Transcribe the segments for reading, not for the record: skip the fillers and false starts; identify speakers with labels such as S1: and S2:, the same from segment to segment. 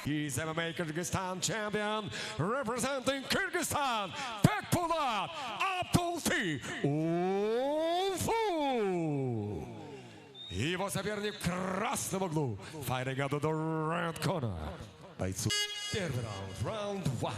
S1: He's MMA Kyrgyzstan champion, representing Kyrgyzstan, Bekpolat Abdulti Ulfu. Его соперник в красном углу, fighting out of the red corner. Бойцу первый раунд, round one.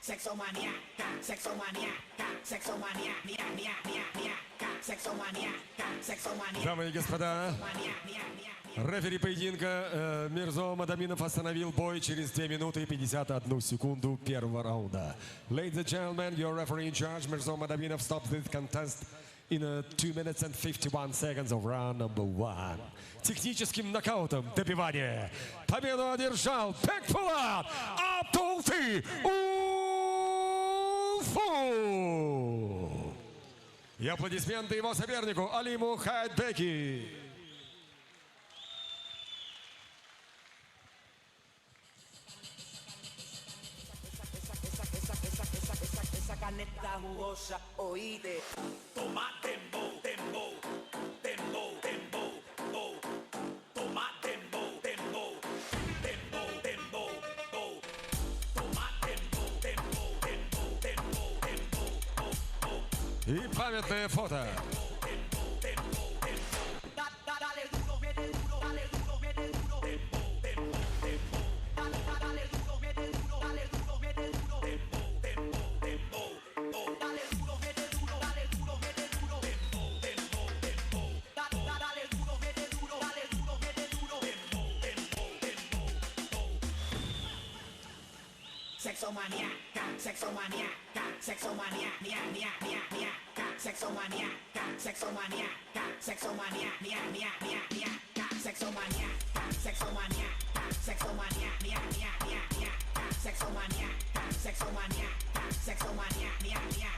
S2: Sexomania, sexomania, sexomania, sexomania, sexomania.
S1: Дамы и господа, рефери поединка Мирзо Мадаминов остановил бой через 2 минуты и 51 секунду первого раунда. Ladies and gentlemen, your referee in charge, Mirzo Madaminov, stops this contest in 2 minutes and 51 seconds of round number 1. Техническим нокаутом добивания победу одержал Bekpolat Abdulti Ulfu. И аплодисменты его сопернику Алиму Хайдбеки.
S2: Esa caneta jugosa, oíste. Toma dembow, dembow, dembow, dembow, bow. Toma dembow, dembow, dembow, dembow, bow. Toma dembow, dembow, dembow, dembow, dembow, bow, bow.
S1: И памятное фото.
S2: Dale duro, mete duro, dale duro, mete duro. Dembow, dembow, dembow. Dale duro, mete duro, dale duro, mete duro. Dembow, dembow, dembow. Dale duro, mete duro, dale duro, mete duro. Dembow, dembow, dembow. Dale duro, mete duro, dale duro, mete sexomania, sexomania, sexomania, nia, nia, nia, nia, sexomania, sexomania, sexomania, nia, nia, nia, nia, sexomania, sexomania, sexomania, nia, nia, nia, nia, sexomania, sexomania, sexomania, nia, nia.